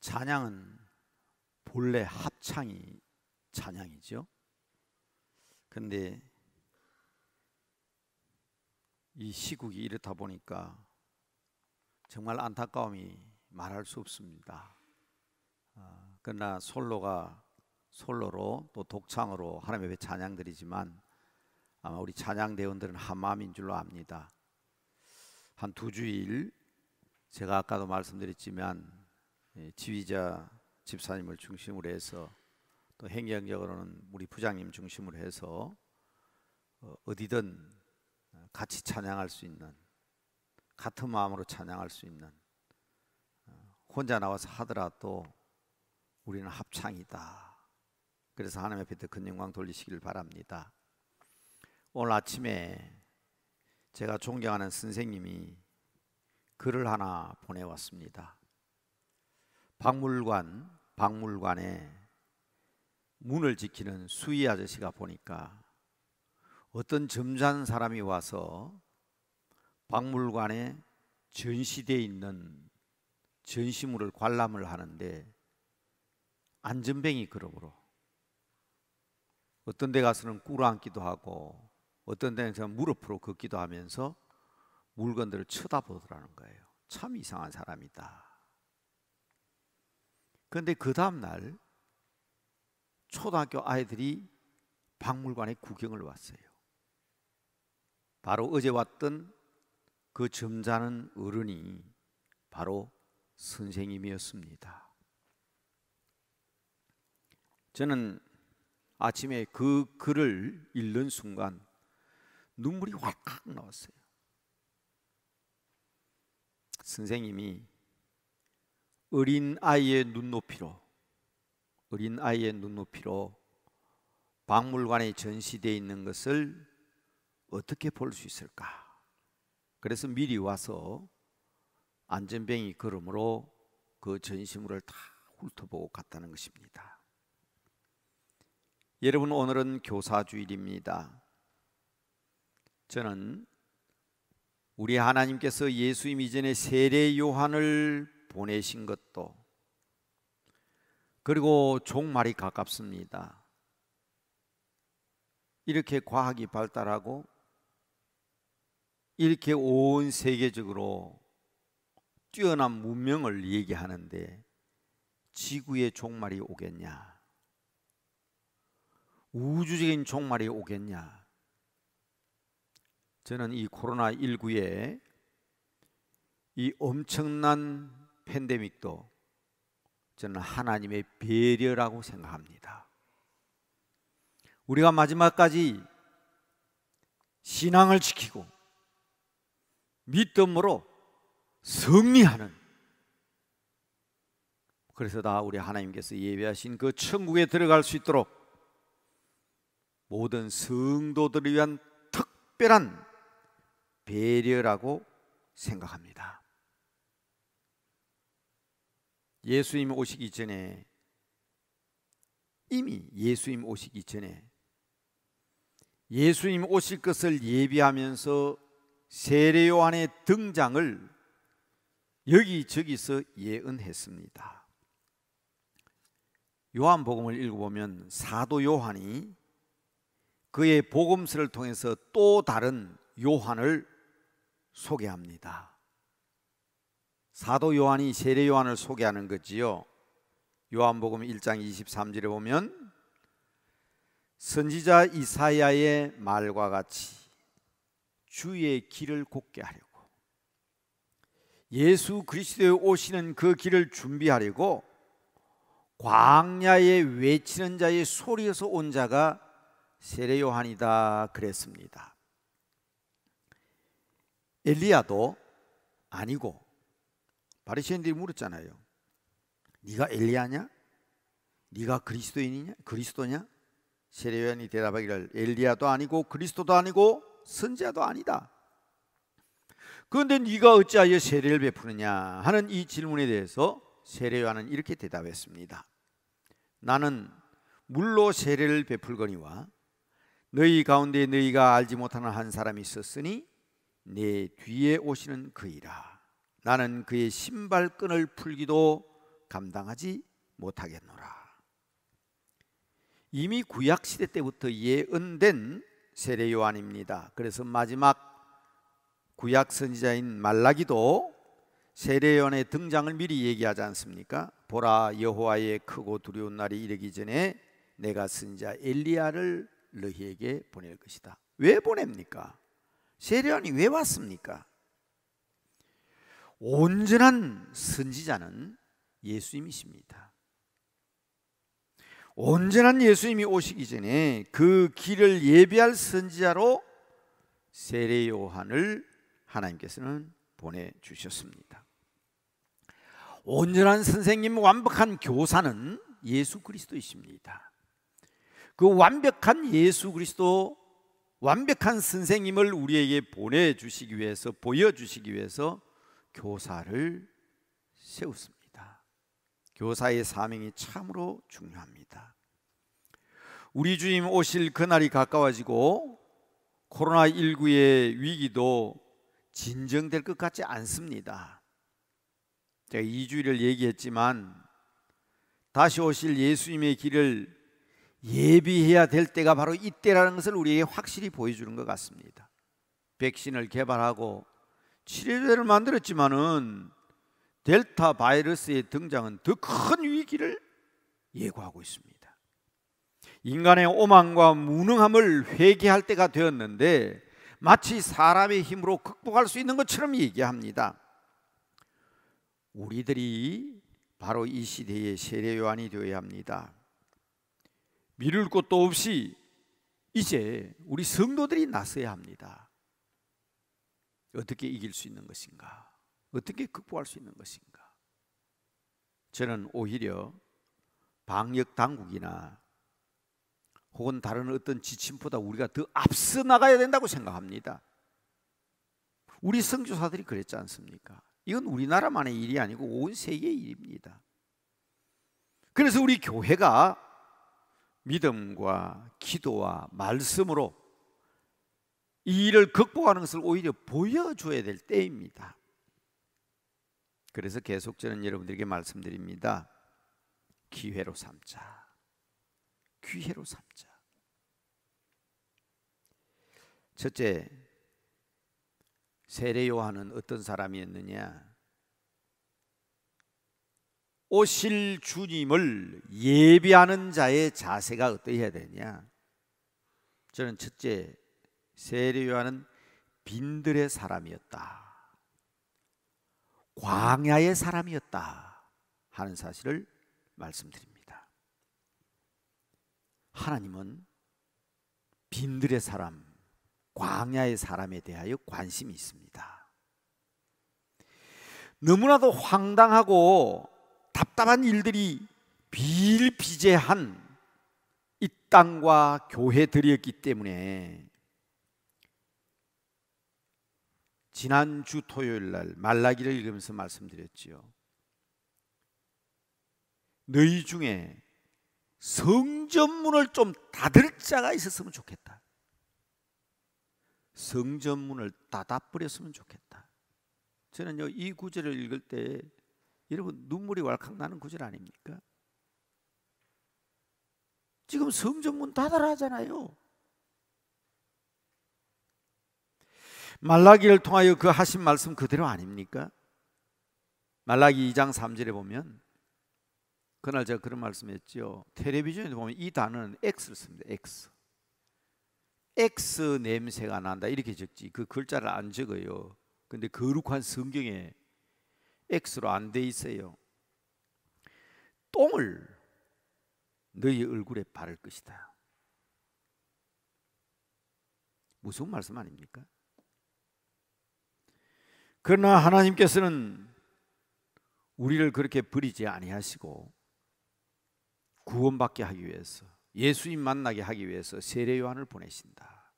찬양은 본래 합창이 찬양이죠. 그런데 이 시국이 이렇다 보니까 정말 안타까움이 말할 수 없습니다. 그러나 솔로로 또 독창으로 하나님 앞에 찬양드리지만 아마 우리 찬양대원들은 한마음인 줄로 압니다. 한 2주일 제가 아까도 말씀드렸지만 지휘자 집사님을 중심으로 해서 또 행정적으로는 우리 부장님 중심으로 해서 어디든 같이 찬양할 수 있는, 같은 마음으로 찬양할 수 있는, 혼자 나와서 하더라도 우리는 합창이다. 그래서 하나님 앞에 더 큰 영광 돌리시기를 바랍니다. 오늘 아침에 제가 존경하는 선생님이 글을 하나 보내왔습니다. 박물관에 문을 지키는 수위 아저씨가 보니까 어떤 점잖은 사람이 와서 박물관에 전시되어 있는 전시물을 관람을 하는데 안전뱅이 그룹으로 어떤 데 가서는 꿇어앉기도 하고 어떤 데는 무릎으로 걷기도 하면서 물건들을 쳐다보더라는 거예요. 참 이상한 사람이다. 그런데 그 다음날 초등학교 아이들이 박물관에 구경을 왔어요. 바로 어제 왔던 그 점잖은 어른이 바로 선생님이었습니다. 저는 아침에 그 글을 읽는 순간 눈물이 활칵 나왔어요. 선생님이 어린 아이의 눈높이로 박물관에 전시되어 있는 것을 어떻게 볼 수 있을까? 그래서 미리 와서 안전뱅이 걸음으로 그 전시물을 다 훑어보고 갔다는 것입니다. 여러분, 오늘은 교사주일입니다. 저는 우리 하나님께서 예수님 이전에 세례 요한을 보내신 것도, 그리고 종말이 가깝습니다. 이렇게 과학이 발달하고 이렇게 온 세계적으로 뛰어난 문명을 얘기하는데 지구의 종말이 오겠냐? 우주적인 종말이 오겠냐? 저는 이 코로나19의 이 엄청난 팬데믹도 저는 하나님의 배려라고 생각합니다. 우리가 마지막까지 신앙을 지키고 믿음으로 승리하는, 그래서 다 우리 하나님께서 예배하신 그 천국에 들어갈 수 있도록 모든 성도들을 위한 특별한 배려라고 생각합니다. 예수님 오시기 전에, 이미 예수님 오시기 전에 예수님 오실 것을 예비하면서 세례 요한의 등장을 여기저기서 예언했습니다. 요한복음을 읽어보면 사도 요한이 그의 복음서를 통해서 또 다른 요한을 소개합니다. 사도 요한이 세례 요한을 소개하는 거지요. 요한복음 1장 23절에 보면 선지자 이사야의 말과 같이 주의 길을 곱게 하려고, 예수 그리스도에 오시는 그 길을 준비하려고 광야에 외치는 자의 소리에서 온 자가 세례 요한이다 그랬습니다. 엘리야도 아니고, 바리새인들이 물었잖아요. 네가 엘리야냐? 네가 그리스도냐? 세례 요한이 대답하기를 엘리야도 아니고 그리스도도 아니고 선지자도 아니다. 그런데 네가 어찌하여 세례를 베푸느냐 하는 이 질문에 대해서 세례 요한은 이렇게 대답했습니다. 나는 물로 세례를 베풀거니와 너희 가운데 너희가 알지 못하는 한 사람이 있었으니 내 뒤에 오시는 그이라. 나는 그의 신발끈을 풀기도 감당하지 못하겠노라. 이미 구약시대 때부터 예언된 세례 요한입니다. 그래서 마지막 구약 선지자인 말라기도 세례 요한의 등장을 미리 얘기하지 않습니까? 보라, 여호와의 크고 두려운 날이 이르기 전에 내가 선지자 엘리야를 너희에게 보낼 것이다. 왜 보냅니까? 세례 요한이 왜 왔습니까? 온전한 선지자는 예수님이십니다. 온전한 예수님이 오시기 전에 그 길을 예비할 선지자로 세례 요한을 하나님께서는 보내주셨습니다. 온전한 선생님, 완벽한 교사는 예수 그리스도이십니다. 그 완벽한 예수 그리스도, 완벽한 선생님을 우리에게 보내주시기 위해서, 보여주시기 위해서 교사를 세웠습니다. 교사의 사명이 참으로 중요합니다. 우리 주님 오실 그날이 가까워지고 코로나19의 위기도 진정될 것 같지 않습니다. 제가 2주일을 얘기했지만 다시 오실 예수님의 길을 예비해야 될 때가 바로 이때라는 것을 우리에게 확실히 보여주는 것 같습니다. 백신을 개발하고 치료제를 만들었지만은 델타 바이러스의 등장은 더 큰 위기를 예고하고 있습니다. 인간의 오만과 무능함을 회개할 때가 되었는데 마치 사람의 힘으로 극복할 수 있는 것처럼 얘기합니다. 우리들이 바로 이 시대의 세례 요한이 되어야 합니다. 미룰 것도 없이 이제 우리 성도들이 나서야 합니다. 어떻게 이길 수 있는 것인가? 어떻게 극복할 수 있는 것인가? 저는 오히려 방역 당국이나 혹은 다른 어떤 지침보다 우리가 더 앞서 나가야 된다고 생각합니다. 우리 선교사들이 그랬지 않습니까? 이건 우리나라만의 일이 아니고 온 세계의 일입니다. 그래서 우리 교회가 믿음과 기도와 말씀으로 이 일을 극복하는 것을 오히려 보여줘야 될 때입니다. 그래서 계속 저는 여러분들에게 말씀드립니다. 기회로 삼자. 기회로 삼자. 첫째, 세례 요한은 어떤 사람이었느냐? 오실 주님을 예비하는 자의 자세가 어떠해야 되냐? 저는 첫째, 세례 요한은 빈들의 사람이었다. 광야의 사람이었다 하는 사실을 말씀드립니다. 하나님은 빈들의 사람, 광야의 사람에 대하여 관심이 있습니다. 너무나도 황당하고 답답한 일들이 비일비재한 이 땅과 교회들이었기 때문에 지난주 토요일 날 말라기를 읽으면서 말씀드렸지요. 너희 중에 성전문을 좀 닫을 자가 있었으면 좋겠다. 성전문을 닫아버렸으면 좋겠다. 저는요, 이 구절을 읽을 때 여러분 눈물이 왈칵 나는 구절 아닙니까? 지금 성전문 닫아라 하잖아요. 말라기를 통하여 그 하신 말씀 그대로 아닙니까? 말라기 2장 3절에 보면 그날 제가 그런 말씀했죠. 텔레비전에 보면 이 단어는 X를 씁니다. X. X 냄새가 난다 이렇게 적지 그 글자를 안 적어요. 근데 거룩한 성경에 X로 안 돼 있어요. 똥을 너희 얼굴에 바를 것이다. 무서운 말씀 아닙니까? 그러나 하나님께서는 우리를 그렇게 버리지 아니하시고 구원받게 하기 위해서, 예수님 만나게 하기 위해서 세례 요한을 보내신다.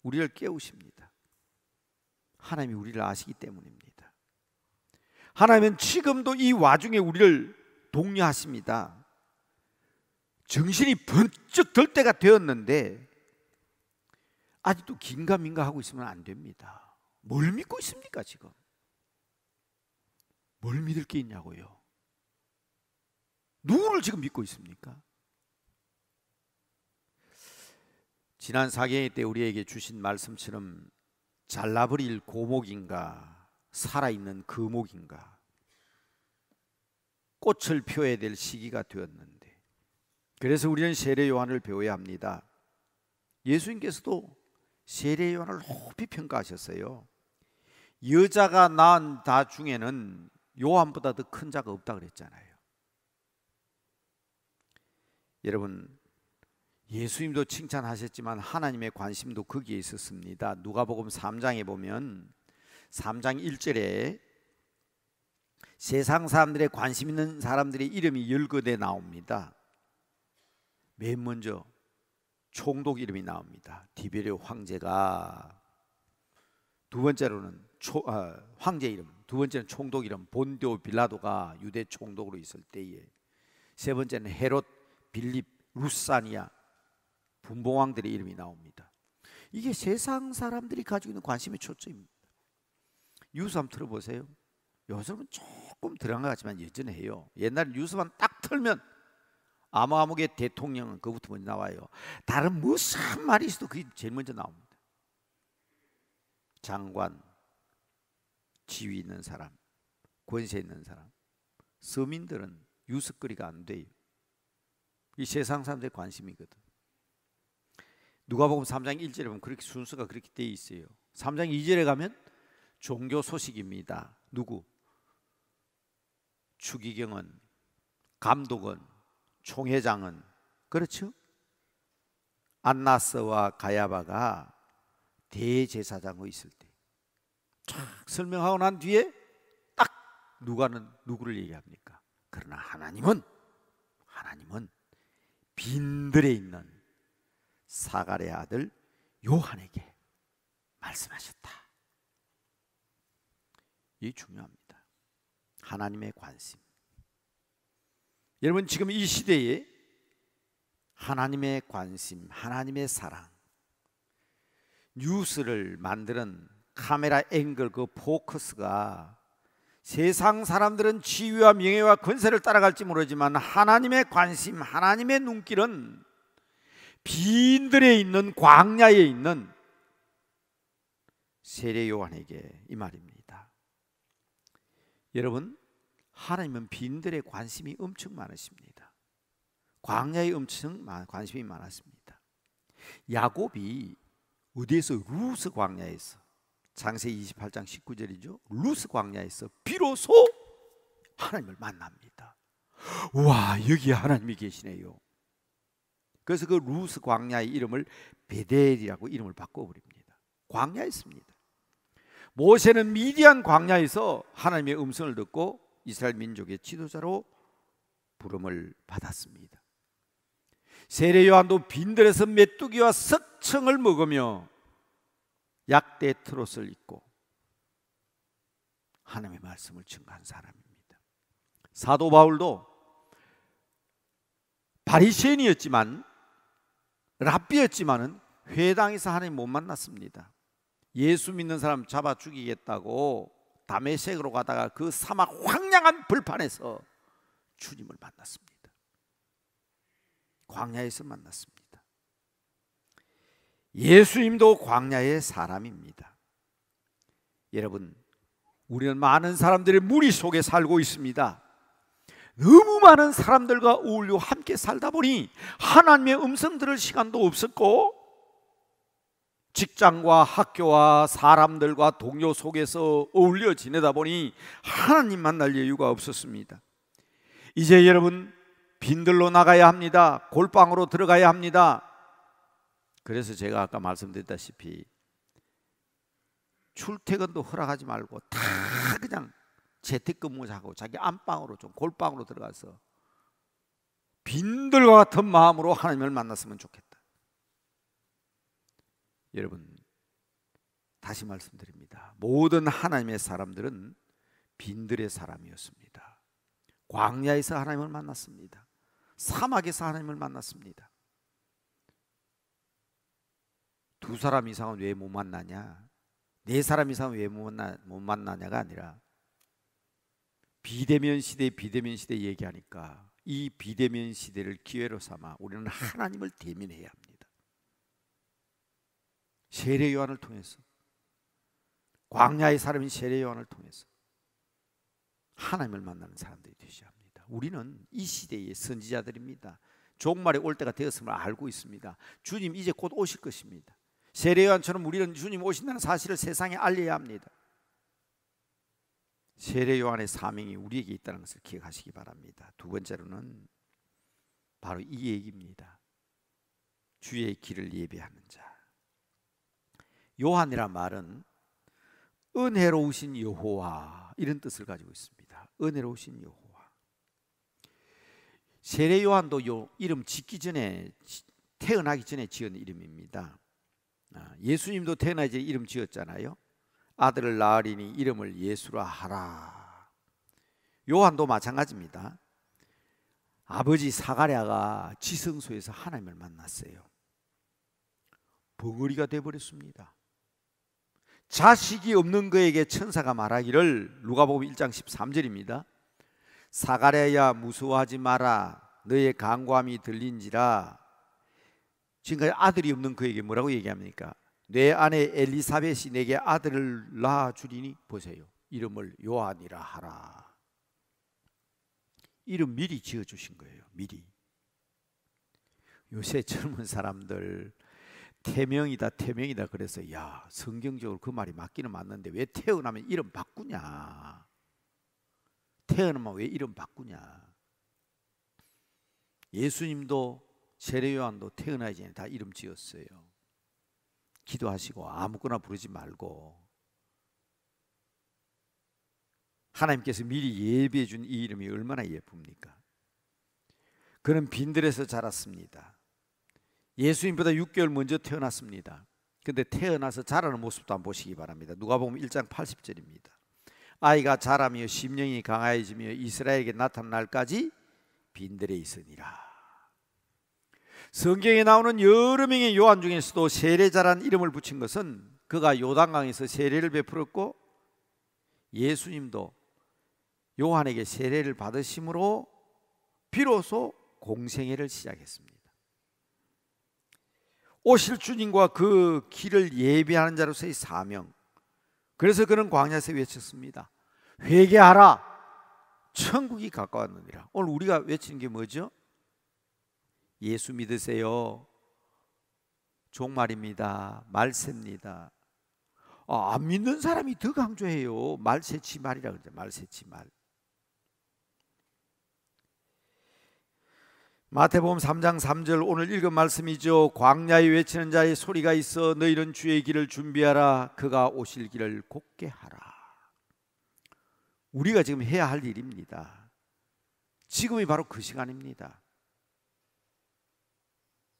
우리를 깨우십니다. 하나님이 우리를 아시기 때문입니다. 하나님은 지금도 이 와중에 우리를 독려하십니다. 정신이 번쩍 들 때가 되었는데 아직도 긴가민가 하고 있으면 안 됩니다. 뭘 믿고 있습니까 지금? 뭘 믿을 게 있냐고요? 누구를 지금 믿고 있습니까? 지난 사경회 때 우리에게 주신 말씀처럼 잘라버릴 고목인가 살아있는 거목인가, 꽃을 피워야 될 시기가 되었는데, 그래서 우리는 세례 요한을 배워야 합니다. 예수님께서도 세례 요한을 높이 평가하셨어요. 여자가 낳은 다 중에는 요한보다 더 큰 자가 없다 그랬잖아요. 여러분, 예수님도 칭찬하셨지만 하나님의 관심도 거기에 있었습니다. 누가복음 3장에 보면 3장 1절에 세상 사람들의 관심 있는 사람들의 이름이 열거돼 나옵니다. 맨 먼저 총독 이름이 나옵니다. 디베르 황제가, 두 번째로는 황제 이름, 두 번째는 총독 이름 본디오 빌라도가 유대 총독으로 있을 때에, 세 번째는 헤롯, 빌립, 루사니아 분봉왕들의 이름이 나옵니다. 이게 세상 사람들이 가지고 있는 관심의 초점입니다. 뉴스 한번 틀어보세요. 요즘은 조금 들어간 것 같지만 예전에 해요. 옛날에 뉴스만 딱 틀면 아무아무개 대통령은 그것부터 먼저 나와요. 다른 무슨 말이 있어도 그게 제일 먼저 나옵니다. 장관, 지위 있는 사람, 권세 있는 사람, 서민들은 유스거리가 안 돼요. 이 세상 사람들의 관심이거든. 누가복음 3장 1절에 보면 그렇게 순서가 그렇게 돼 있어요. 3장 2절에 가면 종교 소식입니다. 누구? 추기경은, 감독은, 총회장은, 그렇죠? 안나스와 가야바가 대제사장으로 있을 때 쫙 설명하고 난 뒤에 딱 누가는 누구를 얘기합니까? 그러나 하나님은 빈들에 있는 사가랴의 아들 요한에게 말씀하셨다. 이게 중요합니다. 하나님의 관심. 여러분, 지금 이 시대에 하나님의 관심, 하나님의 사랑, 뉴스를 만드는 카메라 앵글, 그 포커스가 세상 사람들은 지위와 명예와 권세를 따라갈지 모르지만 하나님의 관심, 하나님의 눈길은 빈들에 있는 광야에 있는 세례 요한에게 이 말입니다. 여러분, 하나님은 빈들의 관심이 엄청 많으십니다. 광야에 엄청 관심이 많았습니다. 야곱이 어디에서? 루스 광야에서, 창세기 28장 19절이죠. 루스 광야에서 비로소 하나님을 만납니다. 와, 여기 하나님이 계시네요. 그래서 그 루스 광야의 이름을 베델이라고 이름을 바꿔버립니다. 광야에 있습니다. 모세는 미디안 광야에서 하나님의 음성을 듣고 이스라엘 민족의 지도자로 부름을 받았습니다. 세례 요한도 빈들에서 메뚜기와 석청을 먹으며 약대 트롯을 입고 하나님의 말씀을 증거한 사람입니다. 사도 바울도 바리새인이었지만, 랍비였지만은 회당에서 하나님 못 만났습니다. 예수 믿는 사람 잡아 죽이겠다고 다메섹으로 가다가 그 사막 황량한 벌판에서 주님을 만났습니다. 광야에서 만났습니다. 예수님도 광야의 사람입니다. 여러분, 우리는 많은 사람들의 무리 속에 살고 있습니다. 너무 많은 사람들과 어울려 함께 살다 보니 하나님의 음성 들을 시간도 없었고, 직장과 학교와 사람들과 동료 속에서 어울려 지내다 보니 하나님 만날 여유가 없었습니다. 이제 여러분, 빈들로 나가야 합니다. 골방으로 들어가야 합니다. 그래서 제가 아까 말씀드렸다시피 출퇴근도 허락하지 말고 다 그냥 재택근무하고 자기 안방으로, 좀 골방으로 들어가서 빈들과 같은 마음으로 하나님을 만났으면 좋겠다. 여러분, 다시 말씀드립니다. 모든 하나님의 사람들은 빈들의 사람이었습니다. 광야에서 하나님을 만났습니다. 사막에서 하나님을 만났습니다. 두 사람 이상은 왜 못 만나냐, 네 사람 이상은 왜 못 만나냐가 아니라 비대면 시대 얘기하니까 이 비대면 시대를 기회로 삼아 우리는 하나님을 대면해야 합니다. 세례 요한을 통해서, 광야의 사람인 세례 요한을 통해서 하나님을 만나는 사람들이 되셔야 합니다. 우리는 이 시대의 선지자들입니다. 종말에 올 때가 되었음을 알고 있습니다. 주님 이제 곧 오실 것입니다. 세례 요한처럼 우리는 주님 오신다는 사실을 세상에 알려야 합니다. 세례 요한의 사명이 우리에게 있다는 것을 기억하시기 바랍니다. 두 번째로는 바로 이 얘기입니다. 주의 길을 예비하는 자. 요한이란 말은 은혜로우신 여호와, 이런 뜻을 가지고 있습니다. 은혜로우신 여호와. 세례 요한도 요 이름 짓기 전에, 태어나기 전에 지은 이름입니다. 예수님도 태어나기 전에 이름 지었잖아요. 아들을 낳으리니 이름을 예수라 하라. 요한도 마찬가지입니다. 아버지 사가랴가 지성소에서 하나님을 만났어요. 벙어리가 되어버렸습니다. 자식이 없는 그에게 천사가 말하기를, 누가복음 1장 13절입니다. 사가랴야 무서워하지 마라, 너의 간구함이 들린지라. 지금까지 아들이 없는 그에게 뭐라고 얘기합니까? 내 아내 엘리사벳이 내게 아들을 낳아주리니 보세요, 이름을 요한이라 하라. 이름 미리 지어주신 거예요. 미리. 요새 젊은 사람들 태명이다 태명이다 그래서, 야, 성경적으로 그 말이 맞기는 맞는데 왜 태어나면 이름 바꾸냐, 태어나면 왜 이름 바꾸냐. 예수님도 세례 요한도 태어나기 전에 다 이름 지었어요. 기도하시고 아무거나 부르지 말고, 하나님께서 미리 예비해 준 이 이름이 얼마나 예쁩니까? 그는 빈들에서 자랐습니다. 예수님보다 6개월 먼저 태어났습니다. 근데 태어나서 자라는 모습도 한번 보시기 바랍니다. 누가복음 1장 80절입니다. 아이가 자라며 심령이 강하여지며 이스라엘에게 나타난 날까지 빈들에 있으니라. 성경에 나오는 여러 명의 요한 중에서도 세례자란 이름을 붙인 것은 그가 요단강에서 세례를 베풀었고, 예수님도 요한에게 세례를 받으심으로 비로소 공생애를 시작했습니다. 오실 주님과 그 길을 예비하는 자로서의 사명. 그래서 그는 광야에서 외쳤습니다. 회개하라, 천국이 가까웠느니라. 오늘 우리가 외치는 게 뭐죠? 예수 믿으세요. 종말입니다. 말세입니다. 안 믿는 사람이 더 강조해요. 말세치 말이라 그러죠. 말세치 말. 마태복음 3장 3절 오늘 읽은 말씀이죠. 광야에 외치는 자의 소리가 있어 너희는 주의 길을 준비하라, 그가 오실 길을 곧게 하라. 우리가 지금 해야 할 일입니다. 지금이 바로 그 시간입니다.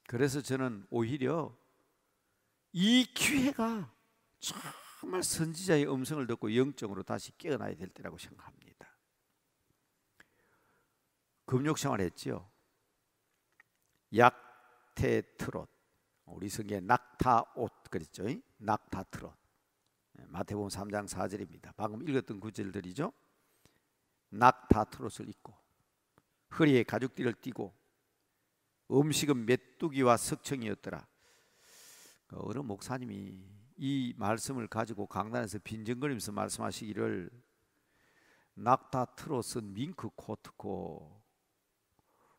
그래서 저는 오히려 이 기회가 정말 선지자의 음성을 듣고 영적으로 다시 깨어나야 될 때라고 생각합니다. 금욕생활 했죠. 약태트롯, 우리 성경에 낙타옷 그랬죠. 낙타트롯. 마태복음 3장 4절입니다. 방금 읽었던 구절들이죠. 낙타트롯을 입고 허리에 가죽띠를 띠고 음식은 메뚜기와 석청이었더라. 어느 목사님이 이 말씀을 가지고 강단에서 빈정거리면서 말씀하시기를, 낙타트롯은 밍크 코트고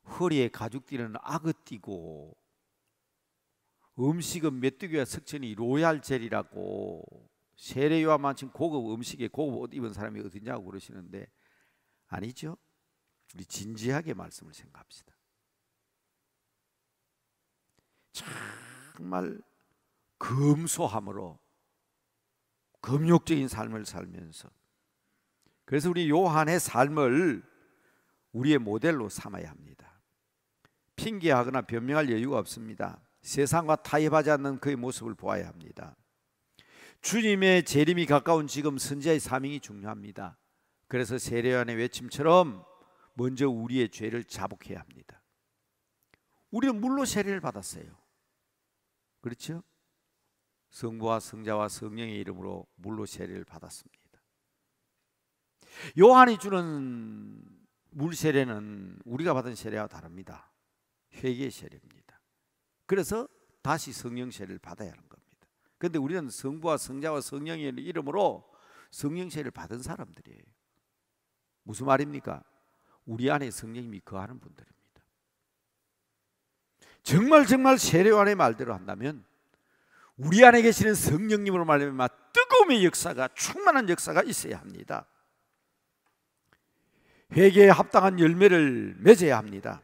허리에 가죽띠는 악어띠고 음식은 메뚜기와 석천이 로얄 젤이라고, 세례요한만큼 고급 음식에 고급 옷 입은 사람이 어디냐고 그러시는데, 아니죠. 우리 진지하게 말씀을 생각합시다. 정말 검소함으로 금욕적인 삶을 살면서, 그래서 우리 요한의 삶을 우리의 모델로 삼아야 합니다. 핑계하거나 변명할 여유가 없습니다. 세상과 타협하지 않는 그의 모습을 보아야 합니다. 주님의 재림이 가까운 지금 선지자의 사명이 중요합니다. 그래서 세례요한의 외침처럼 먼저 우리의 죄를 자복해야 합니다. 우리는 물로 세례를 받았어요. 그렇죠? 성부와 성자와 성령의 이름으로 물로 세례를 받았습니다. 요한이 주는 물 세례는 우리가 받은 세례와 다릅니다. 회개 세례입니다. 그래서 다시 성령 세례를 받아야 하는 겁니다. 그런데 우리는 성부와 성자와 성령의 이름으로 성령 세례를 받은 사람들이에요. 무슨 말입니까? 우리 안에 성령님이 거하는 분들입니다. 정말 세례요한의 말대로 한다면 우리 안에 계시는 성령님으로 말하면 뜨거움의 역사가, 충만한 역사가 있어야 합니다. 회개에 합당한 열매를 맺어야 합니다.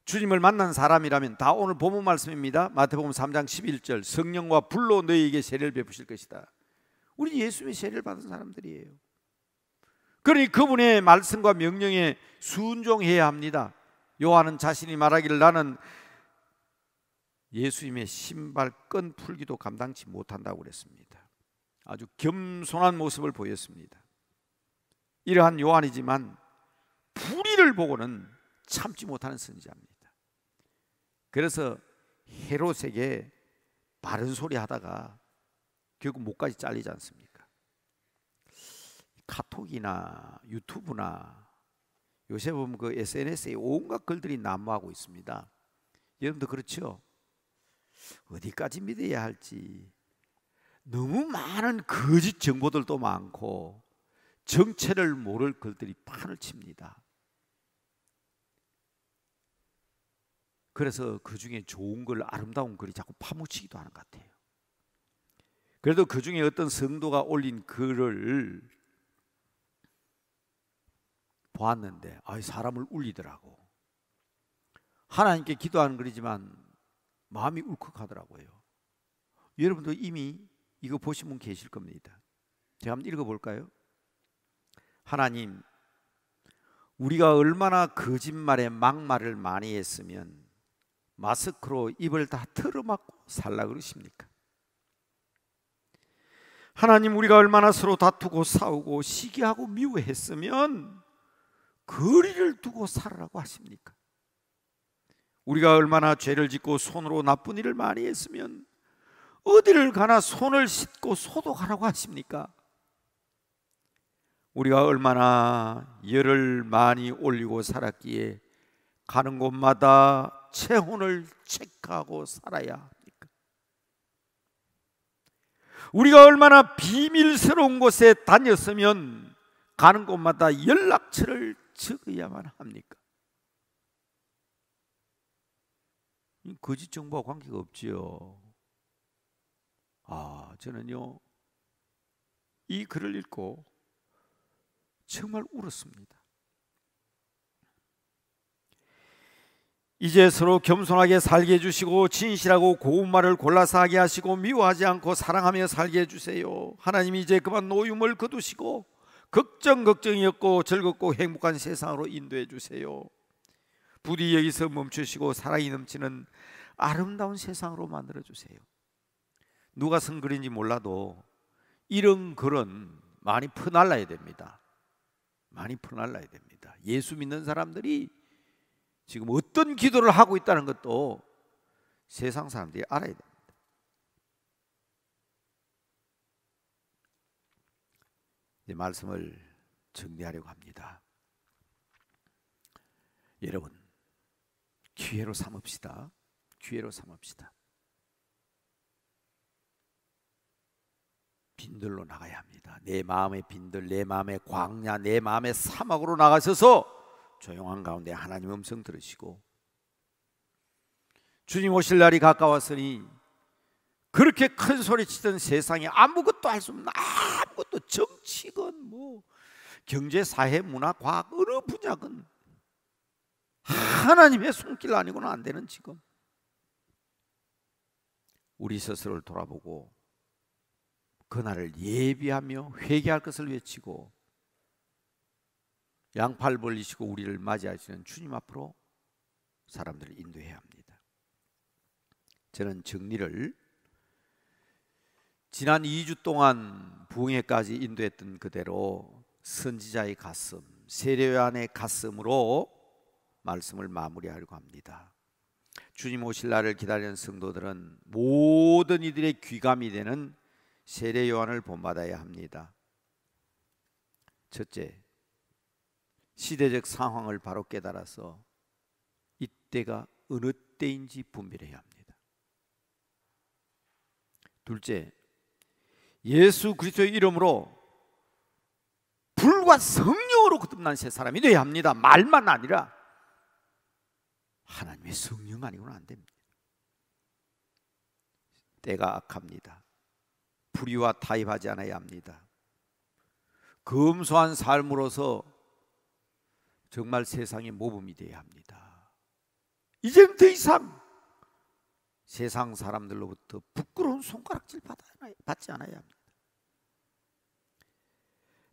주님을 만난 사람이라면 다 오늘 본문 말씀입니다. 마태복음 3장 11절, 성령과 불로 너희에게 세례를 베푸실 것이다. 우리 예수님의 세례를 받은 사람들이에요. 그러니 그분의 말씀과 명령에 순종해야 합니다. 요한은 자신이 말하기를 나는 예수님의 신발끈 풀기도 감당치 못한다고 그랬습니다. 아주 겸손한 모습을 보였습니다. 이러한 요한이지만 불의를 보고는 참지 못하는 선지자입니다. 그래서 헤롯에게 바른 소리 하다가 결국 목까지 잘리지 않습니까? 카톡이나 유튜브나 요새 보면 그 SNS에 온갖 글들이 난무하고 있습니다. 여러분도 그렇죠? 어디까지 믿어야 할지 너무 많은 거짓 정보들도 많고 정체를 모를 글들이 판을 칩니다. 그래서 그 중에 좋은 글, 아름다운 글이 자꾸 파묻히기도 하는 것 같아요. 그래도 그 중에 어떤 성도가 올린 글을 보았는데 사람을 울리더라고. 하나님께 기도하는 글이지만 마음이 울컥하더라고요. 여러분도 이미 이거 보신 분 계실 겁니다. 제가 한번 읽어볼까요? 하나님, 우리가 얼마나 거짓말에 막말을 많이 했으면 마스크로 입을 다 틀어막고 살라 그러십니까? 하나님, 우리가 얼마나 서로 다투고 싸우고 시기하고 미워했으면 거리를 두고 살으라고 하십니까? 우리가 얼마나 죄를 짓고 손으로 나쁜 일을 많이 했으면 어디를 가나 손을 씻고 소독하라고 하십니까? 우리가 얼마나 열을 많이 올리고 살았기에 가는 곳마다 체온을 체크하고 살아야 합니까? 우리가 얼마나 비밀스러운 곳에 다녔으면 가는 곳마다 연락처를 적어야만 합니까? 거짓 정보와 관계가 없지요. 저는요 이 글을 읽고 정말 울었습니다. 이제 서로 겸손하게 살게 해주시고 진실하고 고운 말을 골라서 하게 하시고 미워하지 않고 사랑하며 살게 해주세요. 하나님이 이제 그만 노임을 거두시고 걱정이 없고 즐겁고 행복한 세상으로 인도해 주세요. 부디 여기서 멈추시고 사랑이 넘치는 아름다운 세상으로 만들어 주세요. 누가 쓴 글인지 몰라도 이런 글은 많이 퍼날라야 됩니다. 많이 퍼날라야 됩니다. 예수 믿는 사람들이 지금 어떤 기도를 하고 있다는 것도 세상 사람들이 알아야 됩니다. 이제 말씀을 정리하려고 합니다. 여러분, 기회로 삼읍시다. 기회로 삼읍시다. 빈들로 나가야 합니다. 내 마음의 빈들, 내 마음의 광야, 내 마음의 사막으로 나가셔서 조용한 가운데 하나님 음성 들으시고, 주님 오실 날이 가까웠으니 그렇게 큰 소리 치던 세상에 아무것도 할 수 없는, 아무것도 정치건 뭐 경제, 사회, 문화, 과학 어느 분야건 하나님의 손길 아니고는 안 되는 지금 우리 스스로를 돌아보고 그날을 예비하며 회개할 것을 외치고 양팔 벌리시고 우리를 맞이하시는 주님 앞으로 사람들을 인도해야 합니다. 저는 정리를 지난 2주 동안 부흥회까지 인도했던 그대로 선지자의 가슴, 세례요한의 가슴으로 말씀을 마무리하려고 합니다. 주님 오실 날을 기다리는 성도들은 모든 이들의 귀감이 되는 세례요한을 본받아야 합니다. 첫째, 시대적 상황을 바로 깨달아서 이때가 어느 때인지 분별해야 합니다. 둘째, 예수 그리스도의 이름으로 불과 성령으로 거듭난 새 사람이 되어야 합니다. 말만 아니라 하나님의 성령 아니고는 안 됩니다. 때가 악합니다. 불의와 타협하지 않아야 합니다. 검소한 삶으로서 정말 세상의 모범이 되어야 합니다. 이제는 더 이상 세상 사람들로부터 부끄러운 손가락질 받지 않아야 합니다.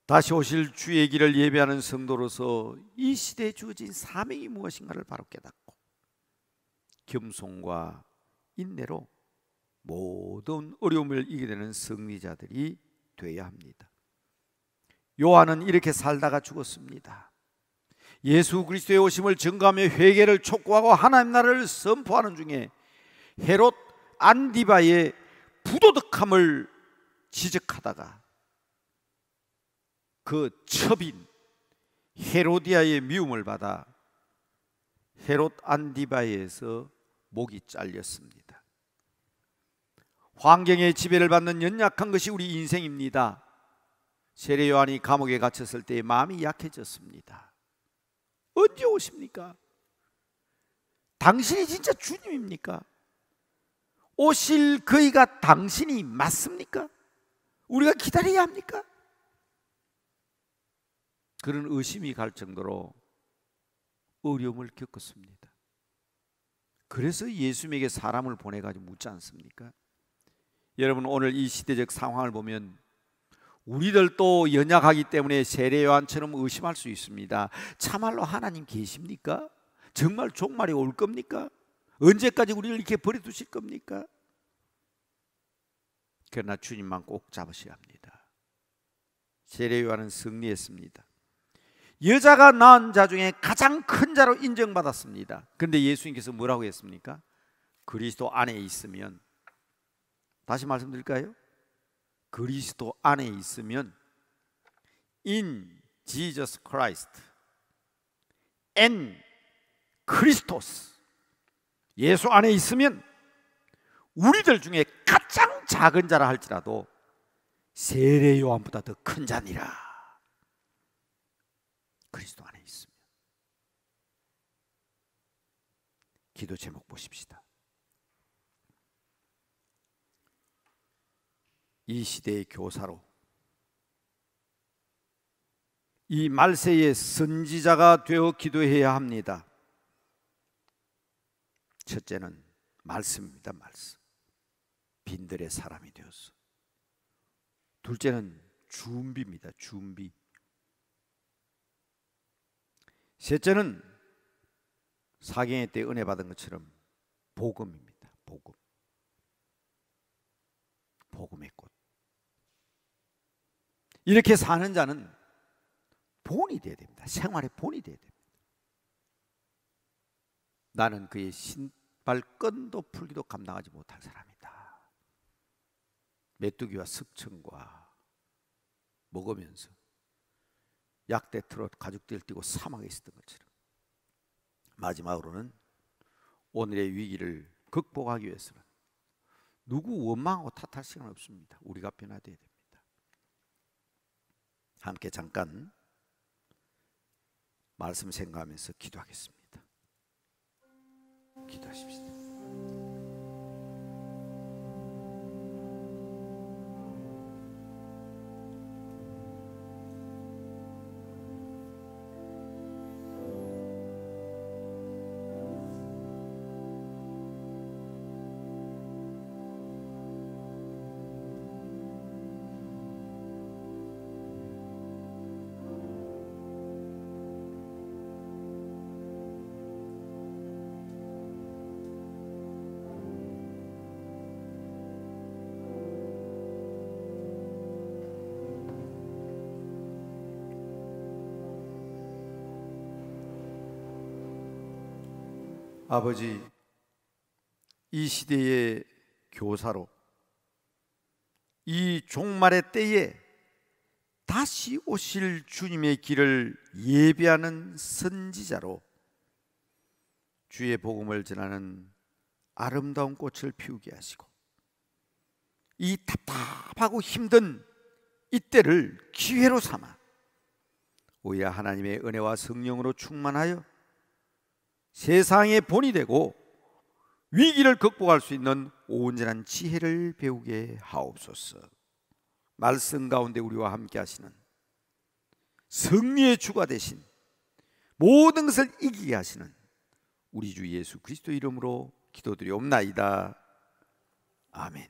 다시 오실 주의 길을 예배하는 성도로서 이 시대에 주어진 사명이 무엇인가를 바로 깨닫고 겸손과 인내로 모든 어려움을 이겨내는 승리자들이 되어야 합니다. 요한은 이렇게 살다가 죽었습니다. 예수 그리스도의 오심을 증거하며 회개를 촉구하고 하나님 나라를 선포하는 중에 헤롯 안디바의 부도덕함을 지적하다가 그 첩인 헤로디아의 미움을 받아 헤롯 안디바에서 목이 잘렸습니다. 환경의 지배를 받는 연약한 것이 우리 인생입니다. 세례 요한이 감옥에 갇혔을 때 마음이 약해졌습니다. 언제 오십니까? 당신이 진짜 주님입니까? 오실 그이가 당신이 맞습니까? 우리가 기다려야 합니까? 그런 의심이 갈 정도로 어려움을 겪었습니다. 그래서 예수님에게 사람을 보내가지고 묻지 않습니까? 여러분, 오늘 이 시대적 상황을 보면 우리들도 연약하기 때문에 세례 요한처럼 의심할 수 있습니다. 참말로 하나님 계십니까? 정말 종말이 올 겁니까? 언제까지 우리를 이렇게 버려두실 겁니까? 그러나 주님만 꼭 잡으셔야 합니다. 세례 요한은 승리했습니다. 여자가 낳은 자 중에 가장 큰 자로 인정받았습니다. 그런데 예수님께서 뭐라고 했습니까? 그리스도 안에 있으면, 다시 말씀드릴까요? 그리스도 안에 있으면 in Jesus Christ and Christos, 예수 안에 있으면 우리들 중에 가장 작은 자라 할지라도 세례 요한보다 더 큰 자니라. 그리스도 안에 있으면. 기도 제목 보십시다. 이 시대의 교사로, 이 말세의 선지자가 되어 기도해야 합니다. 첫째는 말씀입니다. 말씀. 빈들의 사람이 되어서. 둘째는 준비입니다. 준비. 셋째는 사경의 때 은혜 받은 것처럼 복음입니다. 복음. 복음의 꽃. 이렇게 사는 자는 본이 되어야 됩니다. 생활의 본이 되어야 됩니다. 나는 그의 신발끈도 풀기도 감당하지 못할 사람이다. 메뚜기와 습청과 먹으면서 약대 트롯 가죽들 띄고 사막에 있었던 것처럼 마지막으로는 오늘의 위기를 극복하기 위해서는 누구 원망하고 탓할 시간 없습니다. 우리가 변화되어야 됩니다. 함께 잠깐 말씀 생각하면서 기도하겠습니다. 기도하십시다. 아버지, 이 시대의 교사로 이 종말의 때에 다시 오실 주님의 길을 예비하는 선지자로 주의 복음을 전하는 아름다운 꽃을 피우게 하시고, 이 답답하고 힘든 이때를 기회로 삼아 오히려 하나님의 은혜와 성령으로 충만하여 세상의 본이 되고 위기를 극복할 수 있는 온전한 지혜를 배우게 하옵소서. 말씀 가운데 우리와 함께 하시는 승리의 주가 되신, 모든 것을 이기게 하시는 우리 주 예수 그리스도 이름으로 기도드리옵나이다. 아멘.